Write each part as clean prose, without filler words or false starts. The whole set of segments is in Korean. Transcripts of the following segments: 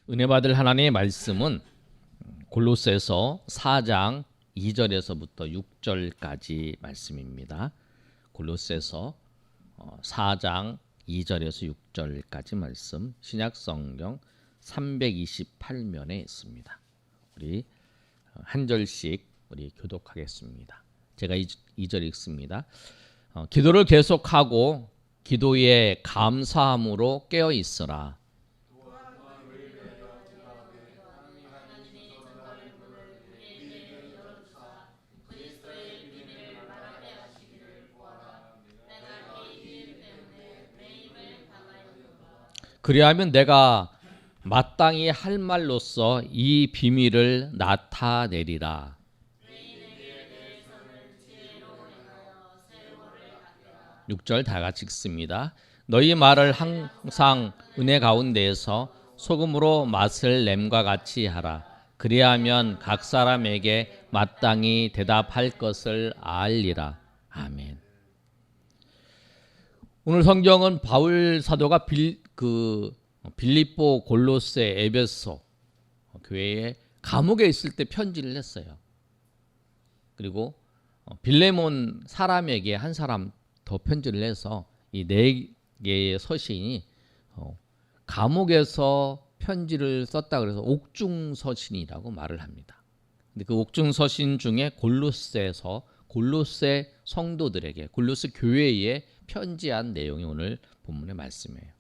은혜 받을 하나님의 말씀은 골로새서 4장 2절에서부터 6절까지 말씀입니다. 골로새서 4장 2절에서 6절까지 말씀, 신약성경 328면에 있습니다. 우리 한 절씩 우리 교독하겠습니다. 제가 2절 읽습니다. 기도를 계속하고 기도에 감사함으로 깨어 있으라. 그리하면 내가 마땅히 할 말로써 이 비밀을 나타내리라. 6절 다 같이 읽습니다. 너희 말을 항상 은혜 가운데에서 소금으로 맛을 냄과 같이 하라. 그리하면 각 사람에게 마땅히 대답할 것을 알리라. 아멘. 오늘 성경은 바울 사도가 빌립보, 골로새, 에베소 교회에 감옥에 있을 때 편지를 했어요. 그리고 빌레몬 사람에게 한 사람 더 편지를 해서 이 네 개의 서신이 감옥에서 편지를 썼다 그래서 옥중 서신이라고 말을 합니다. 근데 그 옥중 서신 중에 골로새서 골로새 성도들에게 골로새 교회에 편지한 내용이 오늘 본문의 말씀이에요.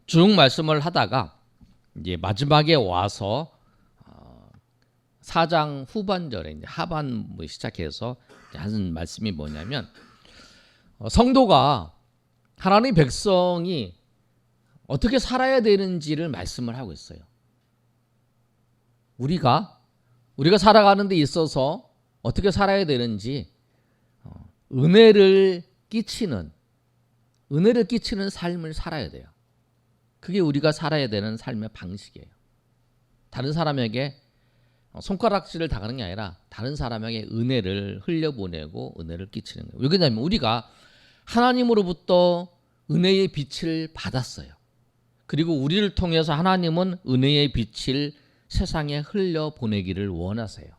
쭉 말씀을 하다가 이제 마지막에 와서 4장 후반절에 이제 하반부 시작해서 하는 말씀이 뭐냐면 성도가 하나님 백성이 어떻게 살아야 되는지를 말씀을 하고 있어요. 우리가 살아가는 데 있어서 어떻게 살아야 되는지 은혜를 끼치는 삶을 살아야 돼요. 그게 우리가 살아야 되는 삶의 방식이에요. 다른 사람에게 손가락질을 당하는 게 아니라 다른 사람에게 은혜를 흘려보내고 은혜를 끼치는 거예요. 왜 그러냐면 우리가 하나님으로부터 은혜의 빛을 받았어요. 그리고 우리를 통해서 하나님은 은혜의 빛을 세상에 흘려보내기를 원하세요.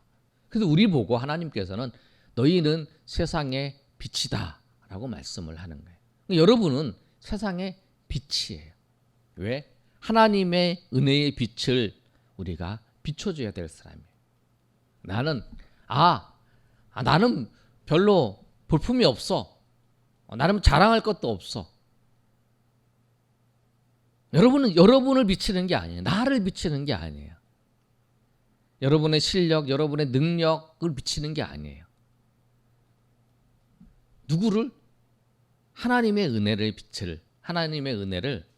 그래서 우리 보고 하나님께서는 너희는 세상의 빛이다 라고 말씀을 하는 거예요. 여러분은 세상의 빛이에요. 왜? 하나님의 은혜의 빛을 우리가 비춰줘야 될 사람이에요. 나는 별로 볼품이 없어. 나는 자랑할 것도 없어. 여러분을 비치는 게 아니에요. 나를 비치는 게 아니에요. 여러분의 실력, 여러분의 능력을 비치는 게 아니에요. 누구를? 하나님의 은혜를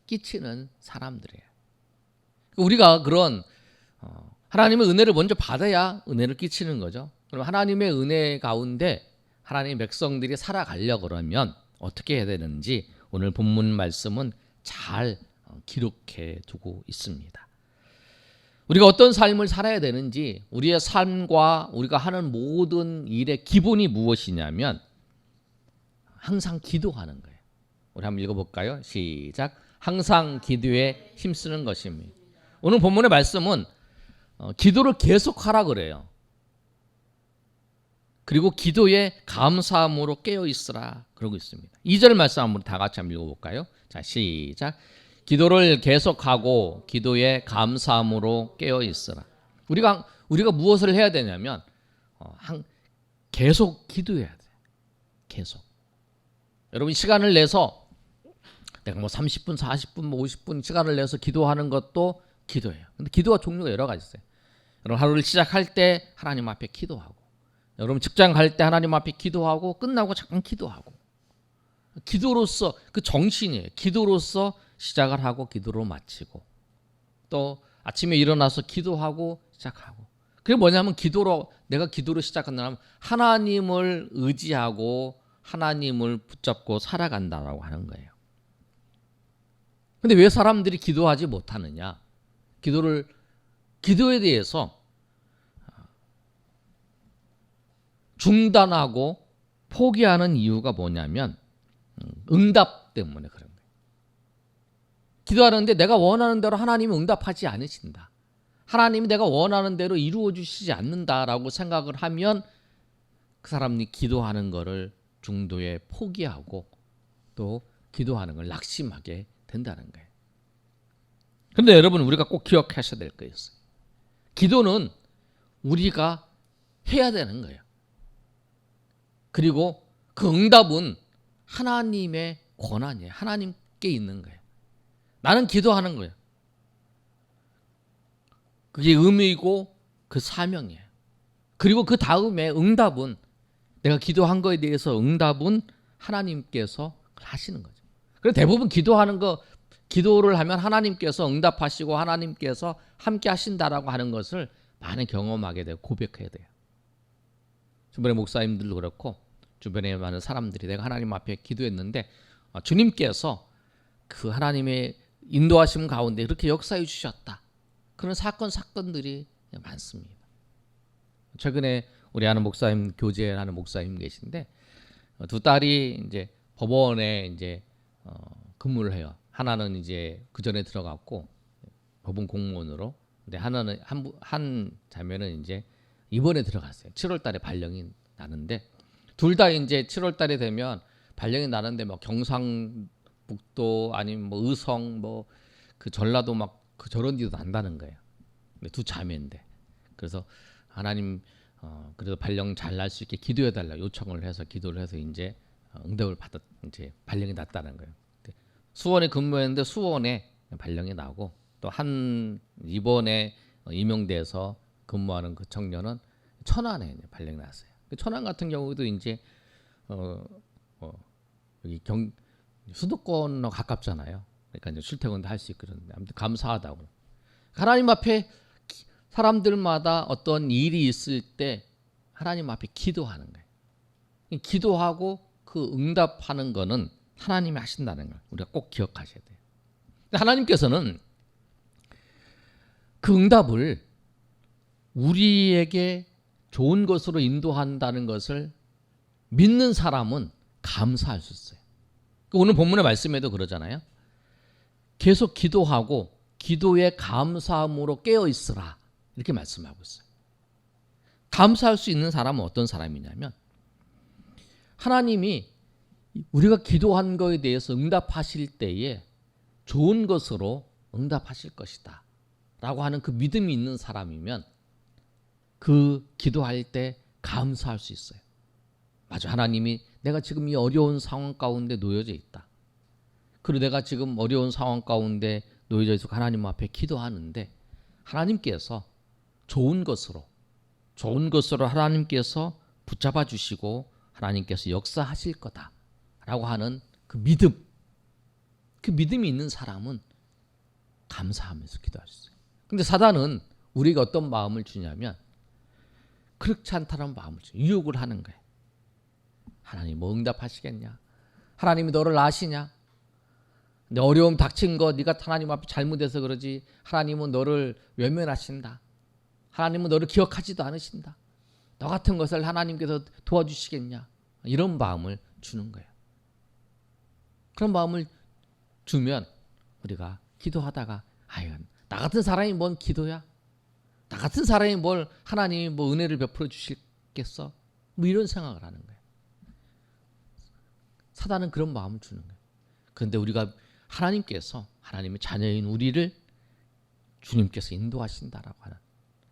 끼치는 사람들이에요. 우리가 그런 하나님의 은혜를 먼저 받아야 은혜를 끼치는 거죠. 그럼 하나님의 은혜 가운데 하나님의 백성들이 살아가려고 그러면 어떻게 해야 되는지 오늘 본문 말씀은 잘 기록해 두고 있습니다. 우리가 어떤 삶을 살아야 되는지, 우리의 삶과 우리가 하는 모든 일의 기본이 무엇이냐면 항상 기도하는 거예요. 우리 한번 읽어볼까요? 시작. 항상 기도에 힘쓰는 것입니다. 오늘 본문의 말씀은 기도를 계속하라 그래요. 그리고 기도에 감사함으로 깨어있으라 그러고 있습니다. 2절 말씀 한번 다 같이 한번 읽어볼까요? 자, 시작. 기도를 계속하고 기도에 감사함으로 깨어있으라. 우리가 무엇을 해야 되냐면 계속 기도해야 돼요. 계속. 여러분 시간을 내서 내가 30분, 40분, 50분 시간을 내서 기도하는 것도 기도예요. 근데 기도가 종류가 여러 가지 있어요. 여러분 하루를 시작할 때 하나님 앞에 기도하고, 여러분 직장 갈 때 하나님 앞에 기도하고, 끝나고 잠깐 기도하고. 기도로서 그 정신이에요. 기도로서 시작을 하고 기도로 마치고, 또 아침에 일어나서 기도하고 시작하고. 그게 뭐냐면 내가 기도로 시작한다면 하나님을 의지하고 하나님을 붙잡고 살아간다라고 하는 거예요. 근데 왜 사람들이 기도하지 못하느냐? 기도에 대해서 중단하고 포기하는 이유가 뭐냐면 응답 때문에 그런 거예요. 기도하는데 내가 원하는 대로 하나님이 응답하지 않으신다. 하나님이 내가 원하는 대로 이루어 주시지 않는다라고 생각을 하면 그 사람이 기도하는 거를 중도에 포기하고 또 기도하는 걸 낙심하게 된다는 거예요. 그런데 여러분, 우리가 꼭 기억하셔야 될 거 있어요. 기도는 우리가 해야 되는 거예요. 그리고 그 응답은 하나님의 권한이에요. 하나님께 있는 거예요. 나는 기도하는 거예요. 그게 의미이고 그 사명이에요. 그리고 그 다음에 응답은, 내가 기도한 거에 대해서 응답은 하나님께서 하시는 거죠. 그래서 대부분 기도하는 거, 기도를 하면 하나님께서 응답하시고 하나님께서 함께 하신다라고 하는 것을 많이 경험하게 되고 고백해야 돼요. 주변의 목사님들도 그렇고 주변에 많은 사람들이 내가 하나님 앞에 기도했는데 주님께서 그 하나님의 인도하심 가운데 그렇게 역사해 주셨다. 그런 사건들이 많습니다. 최근에 우리 아는 목사님, 교제하는 목사님 계신데 두 딸이 이제 법원에 이제 근무를 해요. 하나는 이제 그 전에 들어갔고 법원 공무원으로, 근데 하나는 한 자매는 이제 이번에 들어갔어요. 7월달에 발령이 나는데 둘 다 이제 7월달에 되면 발령이 나는데 막 경상북도 아니면 뭐 의성 뭐 그 전라도 막 그 저런 데도 난다는 거예요. 근데 두 자매인데 그래서 하나님 그래도 발령 잘 날 수 있게 기도해 달라 요청을 해서 기도를 해서 이제 응답을 받았 이제 발령이 났다는 거예요. 수원에 근무했는데 수원에 발령이 나고 또 한 이번에 임용돼서 근무하는 그 청년은 천안에 발령이 났어요. 천안 같은 경우도 이제 여기 수도권으로 가깝잖아요. 그러니까 이제 출퇴근도 할 수 있고 그런데 아무튼 감사하다고. 하나님 앞에 사람들마다 어떤 일이 있을 때 하나님 앞에 기도하는 거예요. 기도하고 그 응답하는 거는 하나님이 하신다는 걸 우리가 꼭 기억하셔야 돼요. 하나님께서는 그 응답을 우리에게 좋은 것으로 인도한다는 것을 믿는 사람은 감사할 수 있어요. 오늘 본문의 말씀에도 그러잖아요. 계속 기도하고 기도에 감사함으로 깨어 있으라 이렇게 말씀하고 있어요. 감사할 수 있는 사람은 어떤 사람이냐면 하나님이 우리가 기도한 거에 대해서 응답하실 때에 좋은 것으로 응답하실 것이다 라고 하는 그 믿음이 있는 사람이면 그 기도할 때 감사할 수 있어요. 맞아, 하나님이 내가 지금 이 어려운 상황 가운데 놓여져 있다. 그리고 내가 지금 어려운 상황 가운데 놓여져 있어 하나님 앞에 기도하는데 하나님께서 좋은 것으로 하나님께서 붙잡아 주시고 하나님께서 역사하실 거다라고 하는 그 믿음, 그 믿음이 있는 사람은 감사하면서 기도할 수 있어요. 근데 사단은 우리가 어떤 마음을 주냐면 그렇지 않다는 마음을 줘요. 유혹을 하는 거예요. 하나님 뭐 응답하시겠냐? 하나님이 너를 아시냐? 내 어려움 닥친 거 네가 하나님 앞에 잘못해서 그러지. 하나님은 너를 외면하신다. 하나님은 너를 기억하지도 않으신다. 너 같은 것을 하나님께서 도와주시겠냐? 이런 마음을 주는 거예요. 그런 마음을 주면 우리가 기도하다가 아유, 나 같은 사람이 뭔 기도야? 나 같은 사람이 뭘 하나님이 뭐 은혜를 베풀어 주시겠어? 뭐 이런 생각을 하는 거예요. 사단은 그런 마음을 주는 거예요. 그런데 우리가 하나님께서 하나님의 자녀인 우리를 주님께서 인도하신다라고 하는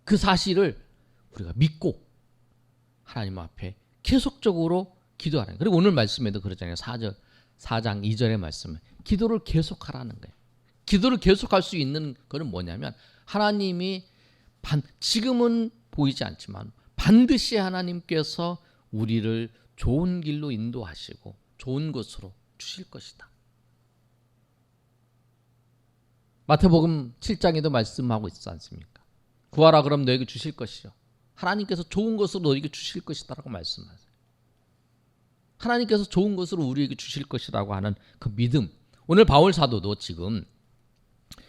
그 사실을 우리가 믿고 하나님 앞에 계속적으로 기도하는 거예요. 그리고 오늘 말씀에도 그러잖아요. 4장 2절의 말씀은 기도를 계속하라는 거예요. 기도를 계속할 수 있는 것은 뭐냐면 하나님이 지금은 보이지 않지만 반드시 하나님께서 우리를 좋은 길로 인도하시고 좋은 것으로 주실 것이다. 마태복음 7장에도 말씀하고 있지 않습니까? 구하라 그럼 너에게 주실 것이요. 하나님께서 좋은 것으로 너에게 주실 것이다라고 말씀하세요. 하나님께서 좋은 것으로 우리에게 주실 것이라고 하는 그 믿음. 오늘 바울 사도도 지금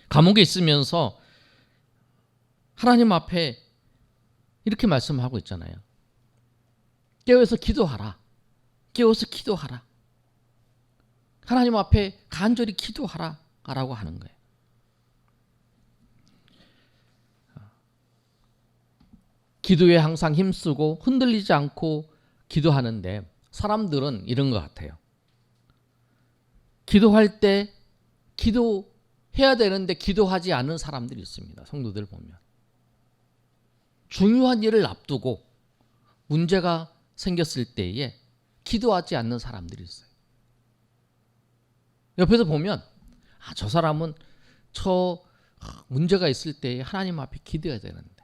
감옥에 있으면서 하나님 앞에 이렇게 말씀하고 있잖아요. 깨어서 기도하라. 깨어서 기도하라. 하나님 앞에 간절히 기도하라 라고 하는 거예요. 기도에 항상 힘쓰고 흔들리지 않고 기도하는데 사람들은 이런 것 같아요. 기도할 때 기도해야 되는데 기도하지 않는 사람들이 있습니다. 성도들 보면. 중요한 일을 앞두고 문제가 생겼을 때에 기도하지 않는 사람들이 있어요. 옆에서 보면 저 사람은 문제가 있을 때에 하나님 앞에 기도해야 되는데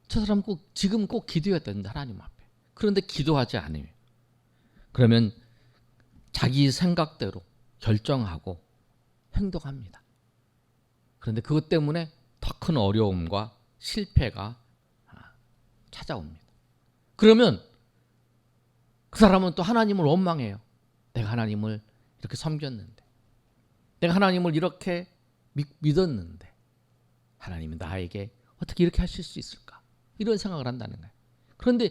저 사람 지금 꼭 기도해야 되는데 하나님 앞에. 그런데 기도하지 않아요. 그러면 자기 생각대로 결정하고 행동합니다. 그런데 그것 때문에 더 큰 어려움과 실패가 찾아옵니다. 그러면 그 사람은 또 하나님을 원망해요. 내가 하나님을 이렇게 섬겼는데, 내가 하나님을 이렇게 믿었는데 하나님은 나에게 어떻게 이렇게 하실 수 있을까? 이런 생각을 한다는 거예요. 그런데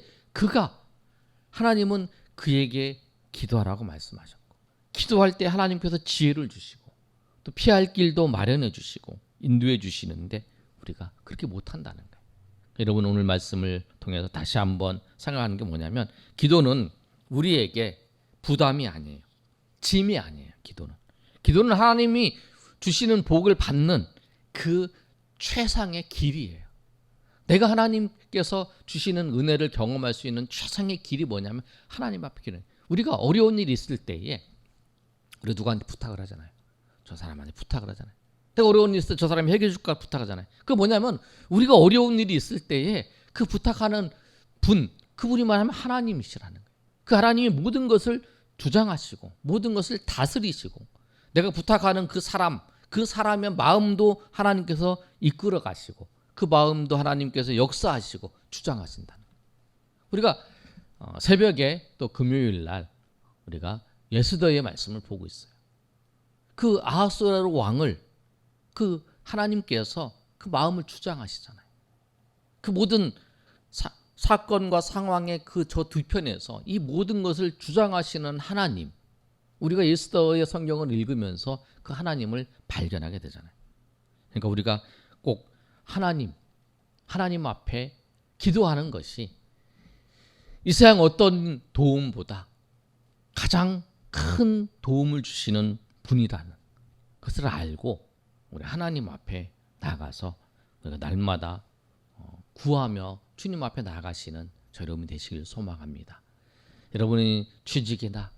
하나님은 그에게 기도하라고 말씀하셨고, 기도할 때 하나님께서 지혜를 주시고 또 피할 길도 마련해 주시고 인도해 주시는데 우리가 그렇게 못한다는 거예요. 여러분, 오늘 말씀을 통해서 다시 한번 생각하는 게 뭐냐면, 기도는 우리에게 부담이 아니에요. 짐이 아니에요. 기도는 하나님이 주시는 복을 받는 그 최상의 길이에요. 내가 하나님께서 주시는 은혜를 경험할 수 있는 최상의 길이 뭐냐면 하나님 앞에 기도해요. 우리가 어려운 일이 있을 때에 우리 누구한테 부탁을 하잖아요. 저 사람한테 부탁을 하잖아요. 내가 어려운 일이 있을 때 저 사람이 해결해 줄까 부탁하잖아요. 그게 뭐냐면 우리가 어려운 일이 있을 때에 그 부탁하는 그분이 말하면 하나님이시라는 거예요. 그 하나님이 모든 것을 주장하시고 모든 것을 다스리시고, 내가 부탁하는 그 사람의 마음도 하나님께서 이끌어 가시고 그 마음도 하나님께서 역사하시고 주장하신다는 거예요. 우리가 새벽에 또 금요일 날 우리가 예스더의 말씀을 보고 있어요. 그 아하스웨로 왕을 그 하나님께서 그 마음을 주장하시잖아요. 그 모든 사건과 상황의 그 저 두 편에서 이 모든 것을 주장하시는 하나님, 우리가 예스더의 성경을 읽으면서 그 하나님을 발견하게 되잖아요. 그러니까 우리가 꼭 하나님 앞에 기도하는 것이 이 세상 어떤 도움보다 가장 큰 도움을 주시는 분이라는 것을 알고 우리 하나님 앞에 나가서 우리가 날마다 구하며 주님 앞에 나가시는 저 여러분 되시길 소망합니다. 여러분의 취직이나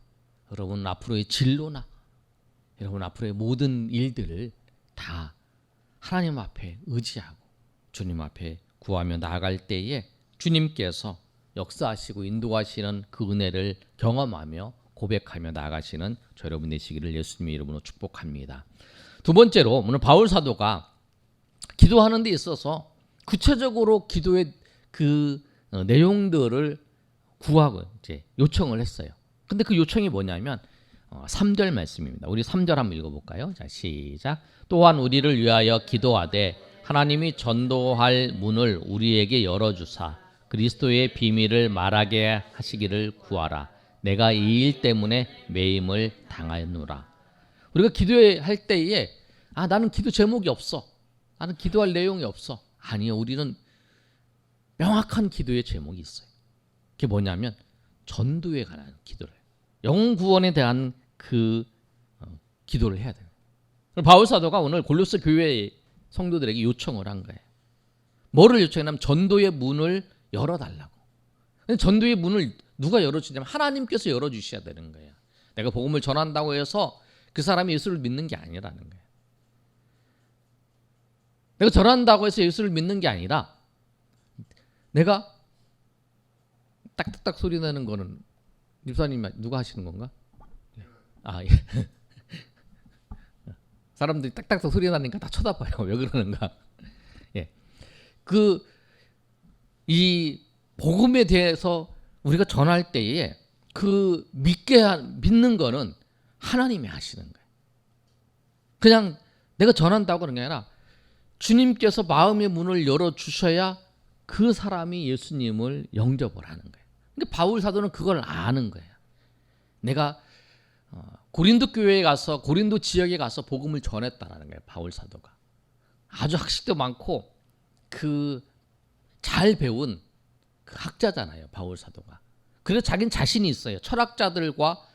여러분 앞으로의 진로나 여러분 앞으로의 모든 일들을 다 하나님 앞에 의지하고 주님 앞에 구하며 나아갈 때에 주님께서 역사하시고 인도하시는 그 은혜를 경험하며 고백하며 나아가시는 저 여러분 되시기를 예수님의 이름으로 축복합니다. 두 번째로, 오늘 바울 사도가 기도하는 데 있어서 구체적으로 기도의 그 내용들을 구하고 이제 요청을 했어요. 근데 그 요청이 뭐냐면 3절 말씀입니다. 우리 3절 한번 읽어볼까요? 자, 시작. 또한 우리를 위하여 기도하되 하나님이 전도할 문을 우리에게 열어주사 그리스도의 비밀을 말하게 하시기를 구하라. 내가 이 일 때문에 매임을 당하였노라. 우리가 기도할 때에 나는 기도 제목이 없어, 나는 기도할 내용이 없어. 아니요, 우리는 명확한 기도의 제목이 있어요. 그게 뭐냐면 전도에 관한 기도를 해요. 영혼 구원에 대한 그 기도를 해야 돼요. 바울 사도가 오늘 골로새 교회 성도들에게 요청을 한 거예요. 뭐를 요청했냐면 전도의 문을 열어달라고. 전도의 문을 누가 열어주냐면 하나님께서 열어주셔야 되는 거예요. 내가 복음을 전한다고 해서 그 사람이 예수를 믿는 게 아니라는 거예요. 내가 전한다고 해서 예수를 믿는 게 아니라, 내가 딱딱딱 소리 나는 거는 집사님 누가 하시는 건가? 예. 사람들이 딱딱딱 소리 나니까 다 쳐다봐요. 왜 그러는가? 예. 이 복음에 대해서 우리가 전할 때에 그 믿는 거는 하나님이 하시는 거예요. 그냥 내가 전한다고 그런 게 아니라 주님께서 마음의 문을 열어주셔야 그 사람이 예수님을 영접을 하는 거예요. 그러니까 바울 사도는 그걸 아는 거예요. 내가 고린도 교회에 가서, 고린도 지역에 가서 복음을 전했다라는 거예요. 바울 사도가 아주 학식도 많고 그 잘 배운 그 학자잖아요, 바울 사도가. 그래서 자기는 자신이 있어요. 철학자들과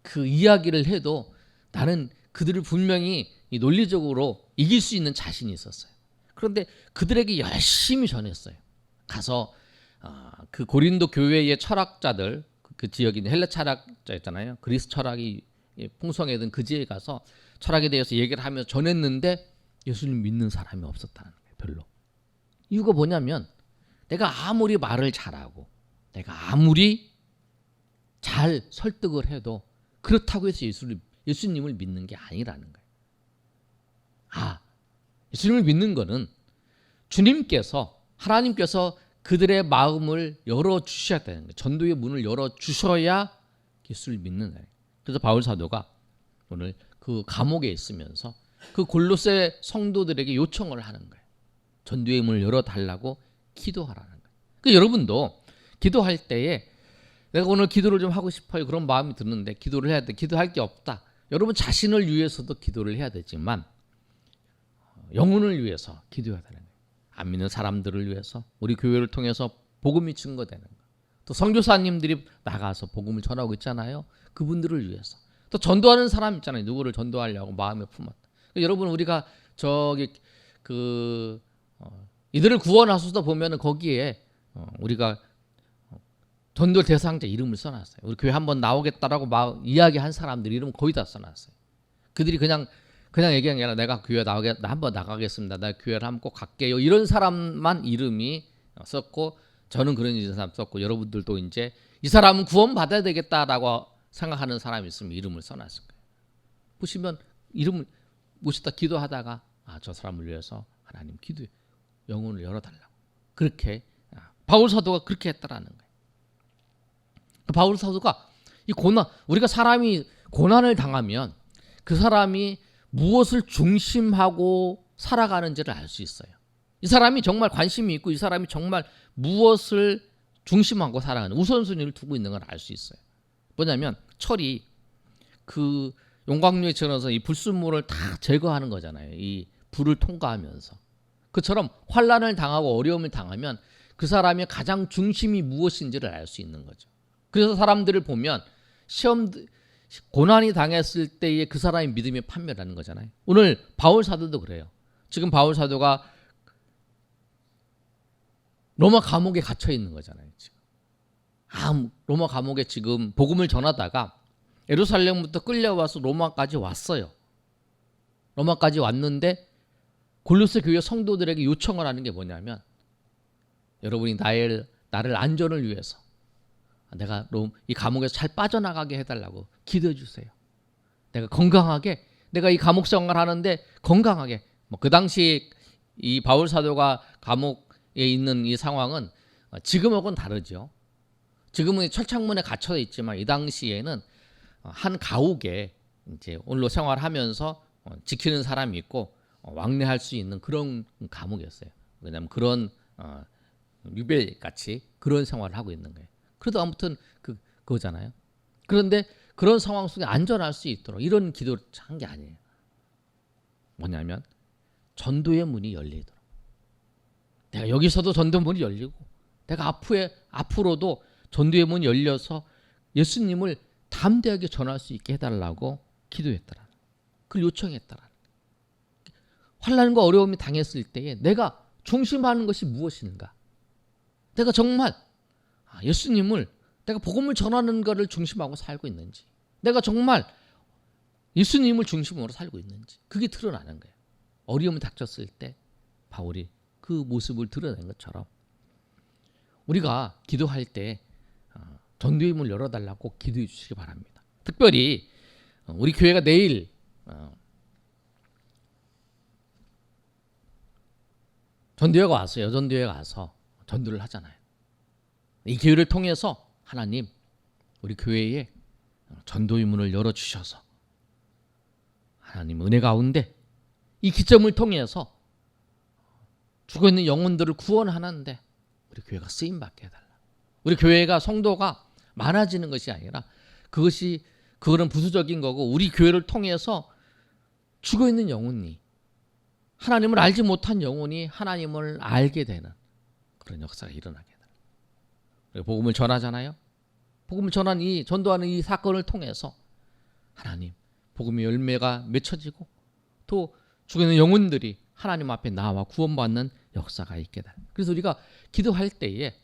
그 이야기를 해도 나는 그들을 분명히 이 논리적으로 이길 수 있는 자신이 있었어요. 그런데 그들에게 열심히 전했어요. 가서 그 고린도 교회의 철학자들, 그 지역에 있는 헬라 철학자 있잖아요. 그리스 철학이 풍성했던 그 지역에 가서 철학에 대해서 얘기를 하면서 전했는데 예수님 믿는 사람이 없었다는 거예요. 별로. 이유가 뭐냐면 내가 아무리 말을 잘하고 내가 아무리 잘 설득을 해도 그렇다고 해서 예수님을 믿는 게 아니라는 거예요. 예수님을 믿는 거는 주님께서, 하나님께서 그들의 마음을 열어주셔야 되는 거예요. 전도의 문을 열어주셔야 예수를 믿는 거예요. 그래서 바울 사도가 오늘 그 감옥에 있으면서 그 골로새 성도들에게 요청을 하는 거예요. 전도의 문을 열어달라고 기도하라는 거예요. 그러니까 여러분도 기도할 때에 내가 오늘 기도를 좀 하고 싶어요. 그런 마음이 드는데 기도를 해야 돼. 기도할 게 없다. 여러분 자신을 위해서도 기도를 해야 되지만 영혼을 위해서 기도해야 되는 거예요. 안 믿는 사람들을 위해서, 우리 교회를 통해서 복음이 증거되는 거. 또 선교사님들이 나가서 복음을 전하고 있잖아요. 그분들을 위해서. 또 전도하는 사람 있잖아요. 누구를 전도하려고 마음에 품었다. 그러니까 여러분 우리가 저기 이들을 구원하소서 보면은 거기에 우리가 전도 대상자 이름을 써놨어요. 우리 교회 한번 나오겠다라고 막 이야기한 사람들 이름 거의 다 써놨어요. 그들이 그냥 얘기한 게 아니라 내가 교회 나 한번 나가겠습니다. 나 교회를 한번 꼭 갈게요. 이런 사람만 이름이 썼고 저는 그런 사람 썼고 여러분들도 이제 이 사람은 구원 받아야 되겠다라고 생각하는 사람이 있으면 이름을 써놨을 거예요. 보시면 이름을 모시다 기도하다가 저 사람을 위해서 하나님 기도해 영혼을 열어달라고 그렇게 바울 사도가 그렇게 했다라는 거예요. 바울 사도가 이 우리가 사람이 고난을 당하면 그 사람이 무엇을 중심하고 살아가는지를 알 수 있어요. 이 사람이 정말 관심이 있고 이 사람이 정말 무엇을 중심하고 살아가는 우선순위를 두고 있는 걸 알 수 있어요. 뭐냐면 철이 그 용광로에 들어서 이 불순물을 다 제거하는 거잖아요. 이 불을 통과하면서. 그처럼 환난을 당하고 어려움을 당하면 그 사람의 가장 중심이 무엇인지를 알 수 있는 거죠. 그래서 사람들을 보면 고난이 당했을 때에 그 사람의 믿음이 판멸하는 거잖아요. 오늘 바울 사도도 그래요. 지금 바울 사도가 로마 감옥에 갇혀 있는 거잖아요. 지금. 로마 감옥에 지금 복음을 전하다가 예루살렘부터 끌려와서 로마까지 왔어요. 로마까지 왔는데 골로새 교회 성도들에게 요청을 하는 게 뭐냐면 여러분이 나를 안전을 위해서 내가 이 감옥에서 잘 빠져나가게 해달라고 기도해 주세요. 내가 건강하게 내가 이 감옥 생활을 하는데 건강하게 그 당시 이 바울 사도가 감옥에 있는 이 상황은 지금하고는 다르죠. 지금은 철창문에 갇혀 있지만 이 당시에는 한 가옥에 이제 홀로 생활하면서 지키는 사람이 있고 왕래할 수 있는 그런 감옥이었어요. 왜냐하면 그런 유배 같이 그런 생활을 하고 있는 거예요. 그래도 아무튼 그거잖아요. 그런데 그런 상황 속에 안전할 수 있도록 이런 기도를 한 게 아니에요. 뭐냐면 전도의 문이 열리도록. 내가 여기서도 전도 문이 열리고 내가 앞으로도 전도의 문이 열려서 예수님을 담대하게 전할 수 있게 해달라고 기도했더라. 그걸 요청했더라. 환난과 어려움이 당했을 때에 내가 중심하는 것이 무엇인가? 내가 정말 예수님을 내가 복음을 전하는 것을 중심하고 살고 있는지, 내가 정말 예수님을 중심으로 살고 있는지 그게 드러나는 거예요. 어려움이 닥쳤을 때 바울이 그 모습을 드러낸 것처럼 우리가 기도할 때 전도의 문을 열어달라고 기도해 주시기 바랍니다. 특별히 우리 교회가 내일 전도회가 와서 여전도회가 와서 전도를 하잖아요. 이 기회를 통해서 하나님 우리 교회에 전도의 문을 열어주셔서 하나님 은혜 가운데 이 기점을 통해서 죽어있는 영혼들을 구원하는데 우리 교회가 쓰임받게 해달라. 우리 교회가 성도가 많아지는 것이 아니라 그거는 부수적인 거고 우리 교회를 통해서 죽어있는 영혼이 하나님을 알지 못한 영혼이 하나님을 알게 되는 그런 역사가 일어나게 돼요. 복음을 전하잖아요. 복음을 전도하는 이 사건을 통해서 하나님, 복음의 열매가 맺혀지고 또 죽어 있는 영혼들이 하나님 앞에 나와 구원받는 역사가 있게 돼요. 그래서 우리가 기도할 때에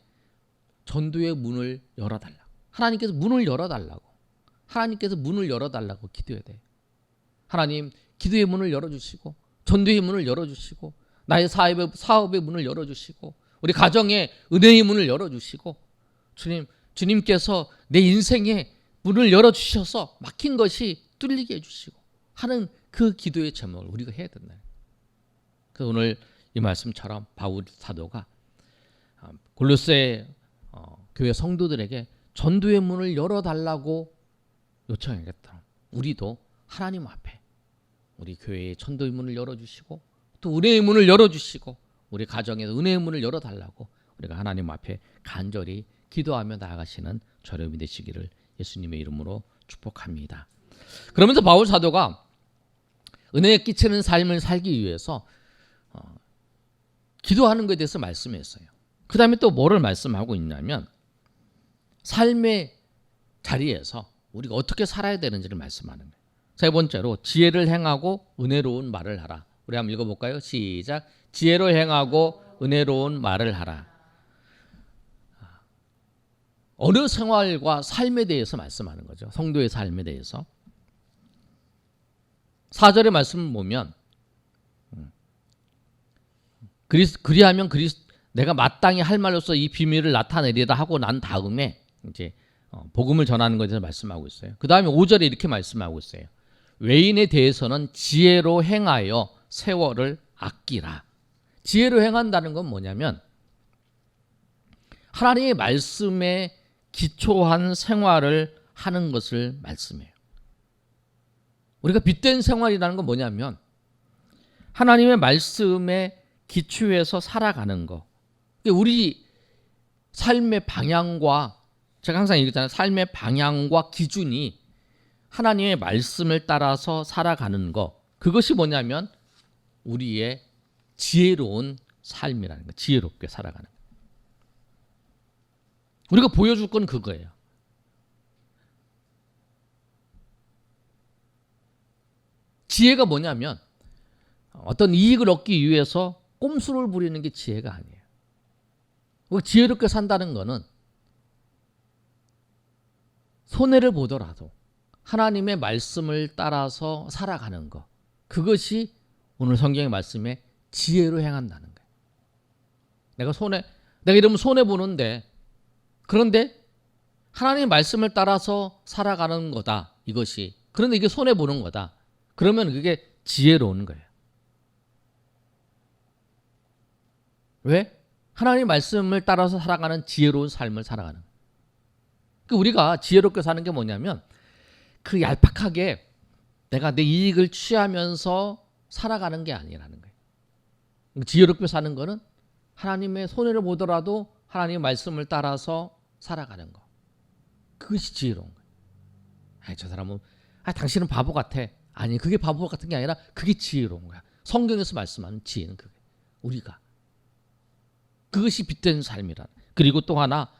전도의 문을 열어달라고, 하나님께서 문을 열어달라고, 하나님께서 문을 열어달라고 기도해야 돼요. 하나님, 기도의 문을 열어주시고 전도의 문을 열어주시고 나의 사업의 문을 열어주시고 우리 가정의 은혜의 문을 열어주시고 주님께서 내 인생의 문을 열어주셔서 막힌 것이 뚫리게 해주시고 하는 그 기도의 제목을 우리가 해야 된다. 그래서 오늘 이 말씀처럼 바울 사도가 골로새 교회 성도들에게 전도의 문을 열어달라고 요청하겠다. 우리도 하나님 앞에 우리 교회의 전도의 문을 열어주시고 또 은혜의 문을 열어주시고 우리 가정에서 은혜의 문을 열어달라고 우리가 하나님 앞에 간절히 기도하며 나아가시는 저렴이 되시기를 예수님의 이름으로 축복합니다. 그러면서 바울 사도가 은혜에 끼치는 삶을 살기 위해서 기도하는 것에 대해서 말씀했어요. 그 다음에 또 뭐를 말씀하고 있냐면 삶의 자리에서 우리가 어떻게 살아야 되는지를 말씀하는 거예요. 세 번째로 지혜를 행하고 은혜로운 말을 하라. 우리 한번 읽어볼까요? 시작. 지혜로 행하고 은혜로운 말을 하라. 어느 생활과 삶에 대해서 말씀하는 거죠. 성도의 삶에 대해서. 4절의 말씀을 보면 그리하면 내가 마땅히 할 말로서 이 비밀을 나타내리다 하고 난 다음에 이제 복음을 전하는 것에 대해서 말씀하고 있어요. 그 다음에 5절에 이렇게 말씀하고 있어요. 외인에 대해서는 지혜로 행하여 세월을 아끼라. 지혜로 행한다는 건 뭐냐면 하나님의 말씀에 기초한 생활을 하는 것을 말씀해요. 우리가 빛된 생활이라는 건 뭐냐면 하나님의 말씀에 기초해서 살아가는 거. 우리 삶의 방향과 제가 항상 얘기했잖아요. 삶의 방향과 기준이 하나님의 말씀을 따라서 살아가는 거. 그것이 뭐냐면 우리의 지혜로운 삶이라는 거. 지혜롭게 살아가는 거. 우리가 보여줄 건 그거예요. 지혜가 뭐냐면 어떤 이익을 얻기 위해서 꼼수를 부리는 게 지혜가 아니에요. 지혜롭게 산다는 거는 손해를 보더라도 하나님의 말씀을 따라서 살아가는 것. 그것이 오늘 성경의 말씀에 지혜로 행한다는 거예요. 내가 이러면 손해보는데 그런데 하나님의 말씀을 따라서 살아가는 거다. 이것이. 그런데 이게 손해보는 거다. 그러면 그게 지혜로운 거예요. 왜? 하나님의 말씀을 따라서 살아가는 지혜로운 삶을 살아가는 거예요. 우리가 지혜롭게 사는 게 뭐냐면 그 얄팍하게 내가 내 이익을 취하면서 살아가는 게 아니라는 거예요. 지혜롭게 사는 거는 하나님의 손해를 보더라도 하나님의 말씀을 따라서 살아가는 거. 그것이 지혜로운 거예요. 저 사람은 당신은 바보 같아. 아니, 그게 바보 같은 게 아니라 그게 지혜로운 거야. 성경에서 말씀하는 지혜는 그게. 우리가. 그것이 빛된 삶이라. 그리고 또 하나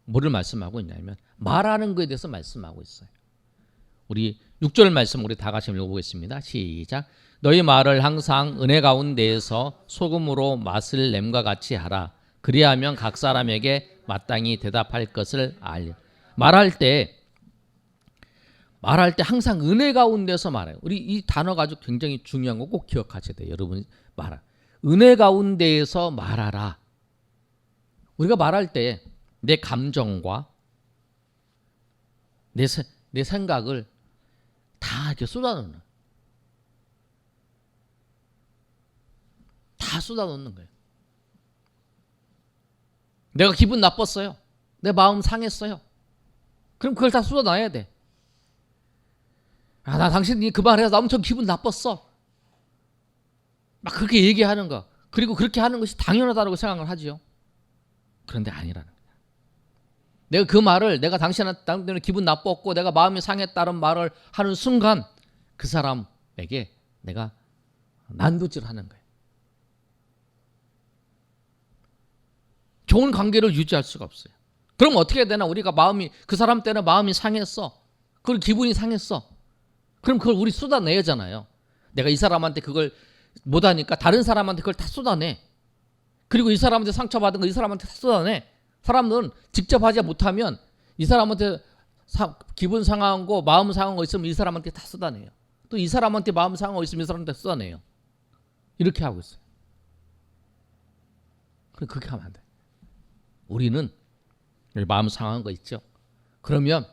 뭐를 말씀하고 있냐면 말하는 것에 대해서 말씀하고 있어요. 우리 6절 말씀 우리 다 같이 읽어보겠습니다. 시작. 너희 말을 항상 은혜 가운데에서 소금으로 맛을 냄과 같이 하라. 그리하면 각 사람에게 마땅히 대답할 것을 알려. 말할 때 항상 은혜 가운데서 말해요. 우리 이 단어가 아주 굉장히 중요한 거 꼭 기억하셔야 돼요. 여러분 은혜 가운데에서 말하라. 우리가 말할 때 내 감정과 내 생각을 다 이렇게 쏟아놓는 거예요. 내가 기분 나빴어요. 내 마음 상했어요. 그럼 그걸 다 쏟아놔야 돼. 나 당신이 그 말해서 나 엄청 기분 나빴어. 막 그렇게 얘기하는 거. 그리고 그렇게 하는 것이 당연하다고 생각을 하지요. 그런데 아니라는 거야. 내가 그 말을 내가 당신한테 기분 나빴고 내가 마음이 상했다는 말을 하는 순간 그 사람에게 내가 난도질하는 거예요. 좋은 관계를 유지할 수가 없어요. 그럼 어떻게 해야 되나? 우리가 마음이, 그 사람 때는 마음이 상했어. 그걸 기분이 상했어. 그럼 그걸 우리 쏟아내야 하잖아요. 내가 이 사람한테 그걸 못하니까 다른 사람한테 그걸 다 쏟아내. 그리고 이 사람한테 상처받은 거 이 사람한테 다 쏟아내. 사람들은 직접 하지 못하면 이 사람한테 기분 상한 거, 마음 상한 거 있으면 이 사람한테 다 쏟아내요. 또 이 사람한테 마음 상한 거 있으면 이 사람한테 쏟아내요. 이렇게 하고 있어요. 그렇게 하면 안 돼. 우리는 마음 상한 거 있죠. 그러면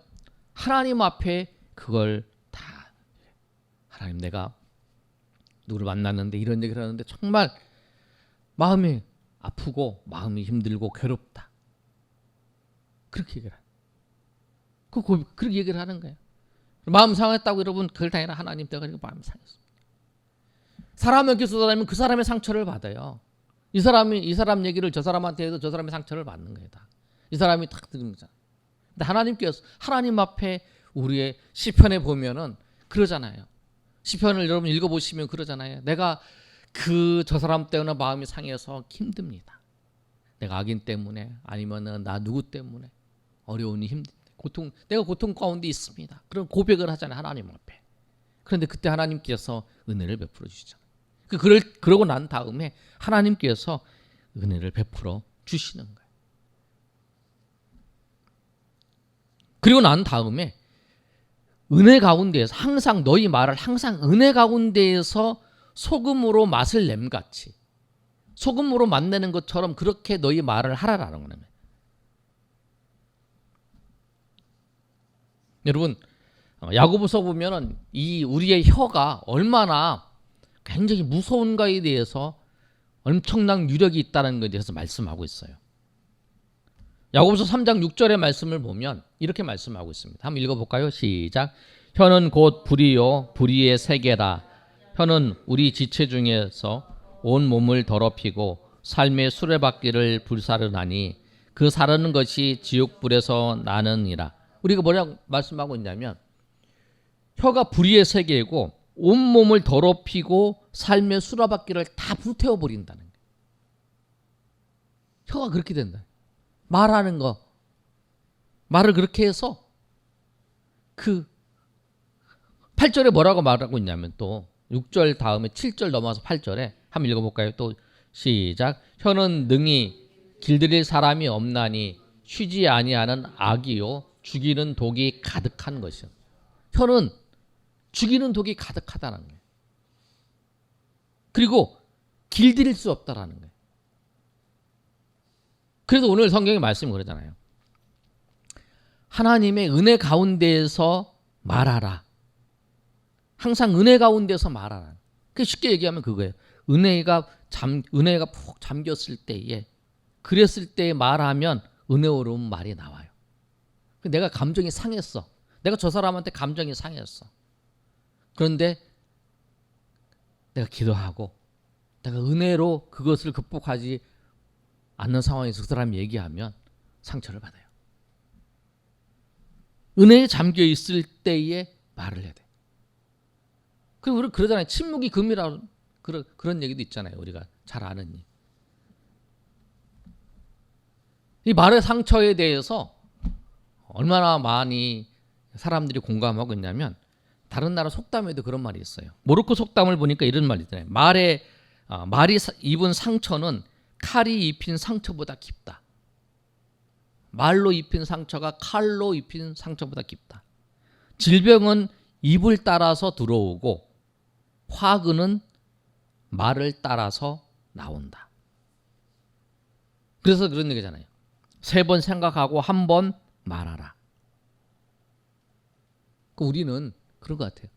하나님 앞에 그걸 다, 하나님, 내가 누구를 만났는데 이런 얘기를 하는데 정말 마음이 아프고 마음이 힘들고 괴롭다. 그렇게 얘기를 해요. 그렇게 얘기를 하는 거예요. 마음 상했다고 여러분, 그걸 다 아니라 하나님, 내가 마음 상했습니다. 사람에게 쏟아내면 그 사람의 상처를 받아요. 이 사람 얘기를 저 사람한테 해도 저 사람의 상처를 받는 거예요. 다. 이 사람이 딱 들은 거잖아요. 근데 하나님께서, 하나님 앞에 우리의 시편에 보면은 그러잖아요. 시편을 여러분 읽어보시면 그러잖아요. 내가 저 사람 때문에 마음이 상해서 힘듭니다. 내가 악인 때문에, 아니면은 나 누구 때문에 어려우니 힘든데, 내가 고통 가운데 있습니다. 그런 고백을 하잖아요, 하나님 앞에. 그런데 그때 하나님께서 은혜를 베풀어 주시잖아요. 그러고 난 다음에 하나님께서 은혜를 베풀어 주시는 거예요. 그리고 난 다음에 은혜 가운데에서 항상 너희 말을 항상 은혜 가운데에서 소금으로 맛을 냄같이, 소금으로 맛내는 것처럼 그렇게 너희 말을 하라라는 거예요. 여러분, 야고보서 보면은 이 우리의 혀가 얼마나 굉장히 무서운가에 대해서 엄청난 유력이 있다는 것에 대해서 말씀하고 있어요. 야고보서 3장 6절의 말씀을 보면 이렇게 말씀하고 있습니다. 한번 읽어볼까요? 시작. 혀는 곧 불이요 불의의 세계라. 혀는 우리 지체 중에서 온 몸을 더럽히고 삶의 수레바퀴를 불사르나니 그 사르는 것이 지옥불에서 나느니라. 우리가 뭐라고 말씀하고 있냐면 혀가 불의의 세계이고 온몸을 더럽히고 삶의 수레바퀴를 다 불태워버린다는 거예요. 혀가 그렇게 된다. 말하는 거, 말을 그렇게 해서 8절에 뭐라고 말하고 있냐면 또 6절 다음에 7절 넘어서 8절에 한번 읽어볼까요? 또 시작. 혀는 능히 길들일 사람이 없나니 쉬지 아니하는 악이요 죽이는 독이 가득한 것이요. 혀는 죽이는 독이 가득하다는 거예요. 그리고 길들일 수 없다라는 거예요. 그래서 오늘 성경의 말씀이 그러잖아요. 하나님의 은혜 가운데에서 말하라. 항상 은혜 가운데서 말하라. 쉽게 얘기하면 그거예요. 은혜가 푹 잠겼을 때에, 그랬을 때에 말하면 은혜로운 말이 나와요. 내가 감정이 상했어. 내가 저 사람한테 감정이 상했어. 그런데 내가 기도하고 내가 은혜로 그것을 극복하지 않는 상황에서 그 사람이 얘기하면 상처를 받아요. 은혜에 잠겨 있을 때에 말을 해야 돼. 그리고 우리 그러잖아요. 침묵이 금이라고 그런 얘기도 있잖아요. 우리가 잘 아는 일. 이 말의 상처에 대해서 얼마나 많이 사람들이 공감하고 있냐면 다른 나라 속담에도 그런 말이 있어요. 모로코 속담을 보니까 이런 말이 있잖아요. 말이 입은 상처는 칼이 입힌 상처보다 깊다. 말로 입힌 상처가 칼로 입힌 상처보다 깊다. 질병은 입을 따라서 들어오고 화근은 말을 따라서 나온다. 그래서 그런 얘기잖아요. 3번 생각하고 1번 말하라. 우리는 그런 것 같아요.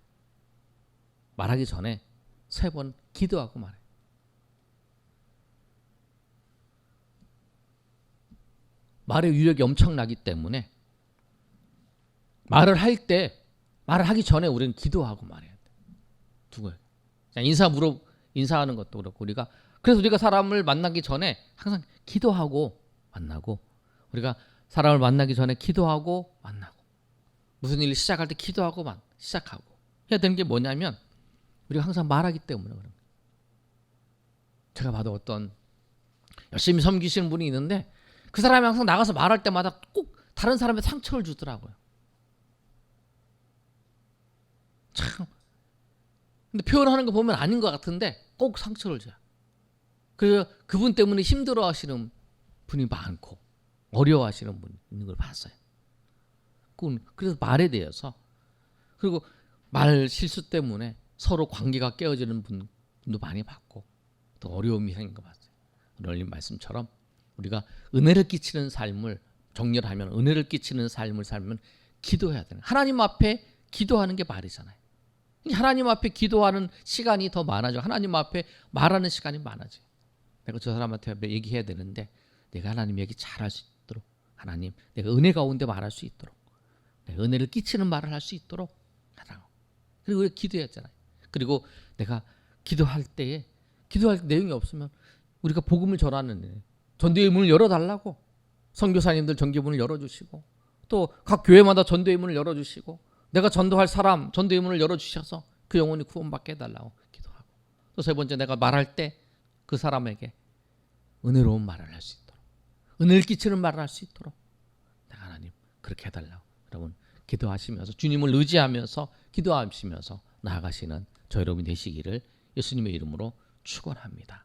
말하기 전에 3번 기도하고 말해. 말의 위력이 엄청나기 때문에 말을 하기 전에 우리는 기도하고 말해야 돼. 누구예요? 인사하는 것도 그렇고 그래서 우리가 사람을 만나기 전에 항상 기도하고 만나고, 우리가 사람을 만나기 전에 기도하고 만나고, 무슨 일을 시작할 때 기도하고 시작하고 해야 되는 게 뭐냐면 우리가 항상 말하기 때문에 그런 거예요. 제가 봐도 어떤 열심히 섬기시는 분이 있는데 그 사람이 항상 나가서 말할 때마다 꼭 다른 사람의 상처를 주더라고요. 참. 근데 표현하는 거 보면 아닌 것 같은데 꼭 상처를 줘요. 그래서 그분 때문에 힘들어하시는 분이 많고 어려워하시는 분이 있는 걸 봤어요. 그래서 말에 대해서, 그리고 말 실수 때문에 서로 관계가 깨어지는 분도 많이 봤고 또 어려움이 생긴 거 봤어요. 오늘 말씀처럼 우리가 은혜를 끼치는 삶을 정렬하면, 은혜를 끼치는 삶을 살면 기도해야 되는, 하나님 앞에 기도하는 게 말이잖아요. 하나님 앞에 기도하는 시간이 더 많아져. 하나님 앞에 말하는 시간이 많아져. 내가 저 사람한테 얘기해야 되는데 내가 하나님 얘기 잘할 수 있도록, 하나님 내가 은혜 가운데 말할 수 있도록, 내가 은혜를 끼치는 말을 할 수 있도록 하라고. 그리고 우리가 기도했잖아요. 그리고 내가 기도할 때에 기도할 내용이 없으면 우리가 복음을 전하는 전도의 문을 열어달라고, 선교사님들 전교문을 열어주시고 또 각 교회마다 전도의 문을 열어주시고 내가 전도할 사람 전도의 문을 열어주셔서 그 영혼이 구원받게 해달라고 기도하고, 또 세 번째 내가 말할 때 그 사람에게 은혜로운 말을 할 수 있도록, 은혜를 끼치는 말을 할 수 있도록 내가 하나님 그렇게 해달라고 여러분 기도하시면서 주님을 의지하면서 기도하시면서 나아가시는 저 여러분이 되시기를 예수님의 이름으로 축원합니다.